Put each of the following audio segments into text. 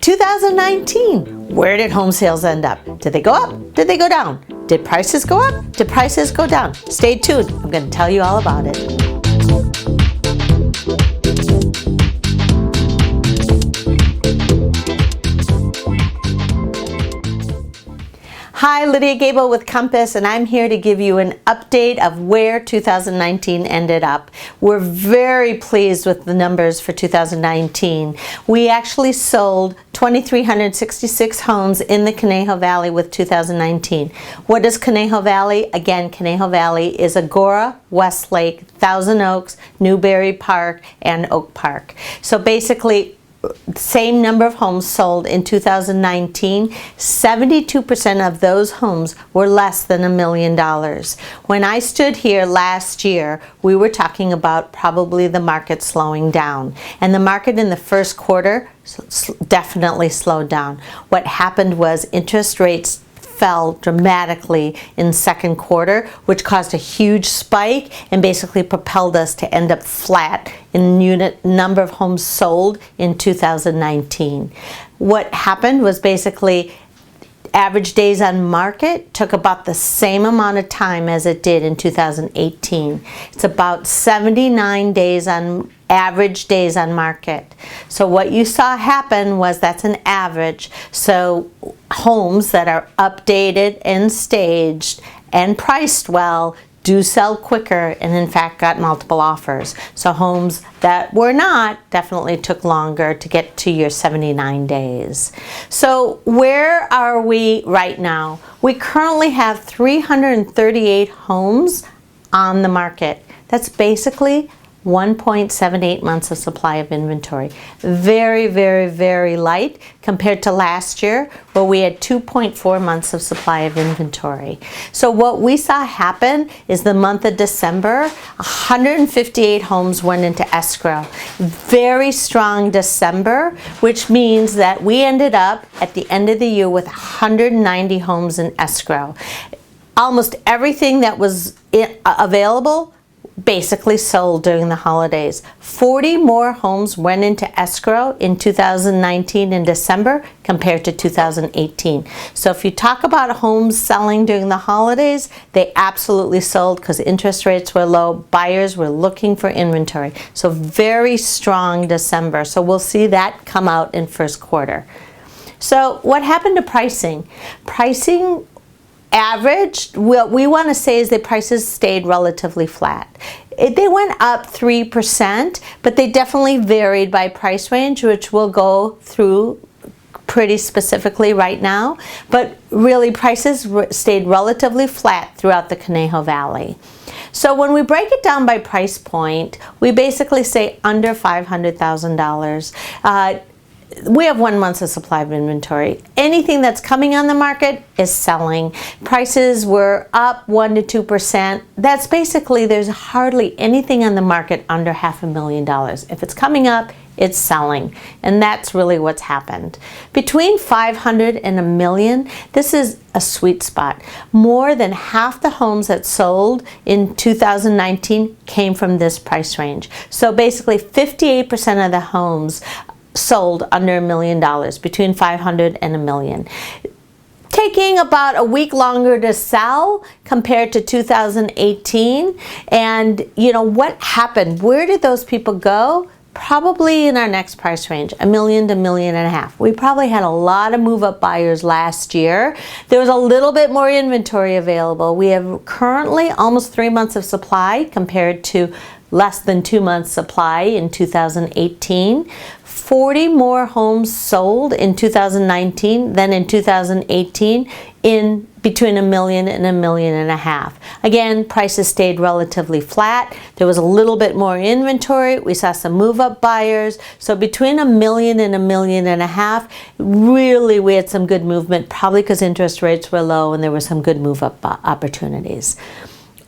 2019, where did home sales end up? Did they go up? Did they go down? Did prices go up? Did prices go down? Stay tuned. I'm going to tell you all about it. Hi, Lydia Gable with Compass, and I'm here to give you an update of where 2019 ended up. We're very pleased with the numbers for 2019. We actually sold 2,366 homes in the Conejo Valley with 2019. What is Conejo Valley? Again, Conejo Valley is Agoura, Westlake, Thousand Oaks, Newberry Park, and Oak Park. So basically, same number of homes sold in 2019, 72% of those homes were less than $1 million. When I stood here last year, we were talking about probably the market slowing down. And the market in the first quarter definitely slowed down. What happened was interest rates fell dramatically in second quarter, which caused a huge spike and basically propelled us to end up flat in unit number of homes sold in 2019. What happened was basically average days on market took about the same amount of time as it did in 2018. It's about 79 days on average days on market. So what you saw happen was that's an average. So homes that are updated and staged and priced well do sell quicker and in fact got multiple offers. So homes that were not definitely took longer to get to your 79 days. So where are we right now? We currently have 338 homes on the market. That's basically 1.78 months of supply of inventory. Very, very, very light compared to last year where we had 2.4 months of supply of inventory. So what we saw happen is the month of December, 158 homes went into escrow. Very strong December, which means that we ended up at the end of the year with 190 homes in escrow. Almost everything that was available basically sold during the holidays. 40 more homes went into escrow in 2019 in December compared to 2018. So if you talk about homes selling during the holidays, they absolutely sold because interest rates were low. Buyers were looking for inventory. So very strong December. So we'll see that come out in first quarter. So what happened to pricing? Pricing averaged, what we want to say is that prices stayed relatively flat. They went up 3%, but they definitely varied by price range, which we'll go through pretty specifically right now. But really, prices stayed relatively flat throughout the Conejo Valley. So when we break it down by price point, we basically say under $500,000. We have 1 month of supply of inventory. Anything that's coming on the market is selling. Prices were up 1 to 2%. That's basically, there's hardly anything on the market under $500,000. If it's coming up, it's selling. And that's really what's happened. Between 500 and $1 million, this is a sweet spot. More than half the homes that sold in 2019 came from this price range. So basically 58% of the homes sold under $1 million, between 500 and $1 million. Taking about a week longer to sell compared to 2018. And you know what happened? Where did those people go? Probably in our next price range, $1 million to $1.5 million. We probably had a lot of move-up buyers last year. There was a little bit more inventory available. We have currently almost 3 months of supply compared to less than 2 months supply in 2018. 40 more homes sold in 2019 than in 2018 in between $1 million and $1.5 million. Again, prices stayed relatively flat. There was a little bit more inventory. We saw some move-up buyers. So between $1 million and $1.5 million, really we had some good movement, probably because interest rates were low and there were some good move-up opportunities.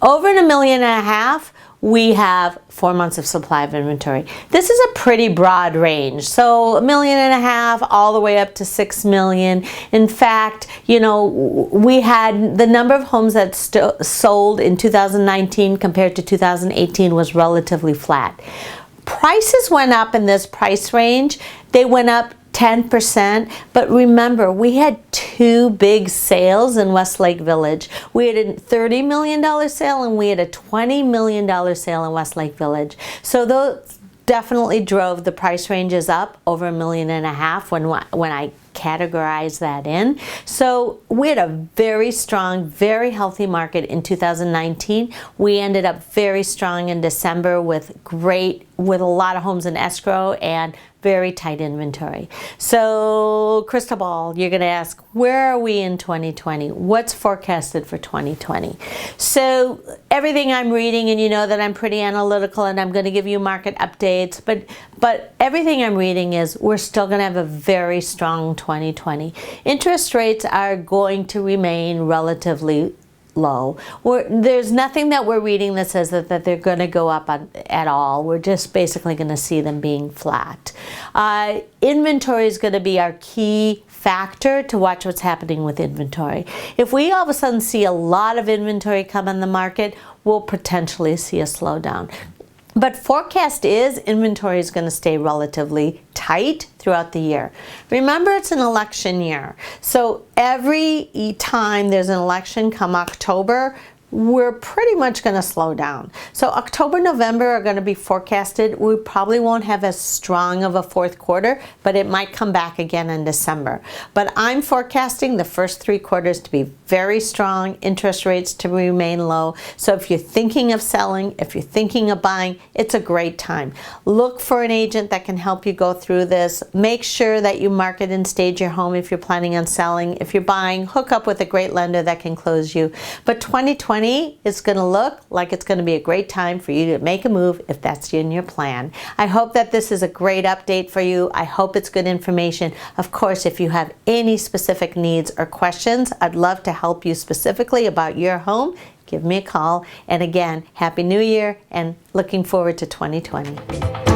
Over $1.5 million, we have 4 months of supply of inventory. This is a pretty broad range. So $1.5 million all the way up to $6 million. In fact, you know, we had the number of homes that sold in 2019 compared to 2018 was relatively flat. Prices went up in this price range. They went up 10%, but remember, we had two big sales in Westlake Village. We had a $30 million sale and we had a $20 million sale in Westlake Village. So those definitely drove the price ranges up over $1.5 million when I categorize that in. So we had a very strong, very healthy market in 2019. We ended up very strong in December with a lot of homes in escrow and very tight inventory. So crystal ball, you're going to ask, where are we in 2020? What's forecasted for 2020? So everything I'm reading, and you know that I'm pretty analytical and I'm going to give you market updates, but everything I'm reading is we're still going to have a very strong 2020. Interest rates are going to remain relatively low. There's nothing that we're reading that says that they're going to go up at all. We're just basically going to see them being flat. Inventory is going to be our key factor to watch what's happening with inventory. If we all of a sudden see a lot of inventory come on the market, we'll potentially see a slowdown. But forecast is inventory is going to stay relatively tight throughout the year. Remember, it's an election year. So every time there's an election come October, we're pretty much going to slow down. So October, November are going to be forecasted. We probably won't have as strong of a fourth quarter, but it might come back again in December. But I'm forecasting the first 3 quarters to be very strong, interest rates to remain low. So if you're thinking of selling, if you're thinking of buying, it's a great time. Look for an agent that can help you go through this. Make sure that you market and stage your home if you're planning on selling. If you're buying, hook up with a great lender that can close you. But 2020 is going to look like it's going to be a great time for you to make a move if that's in your plan. I hope that this is a great update for you. I hope it's good information. Of course, if you have any specific needs or questions, I'd love to help you specifically about your home. Give me a call. And again, Happy New Year and looking forward to 2020.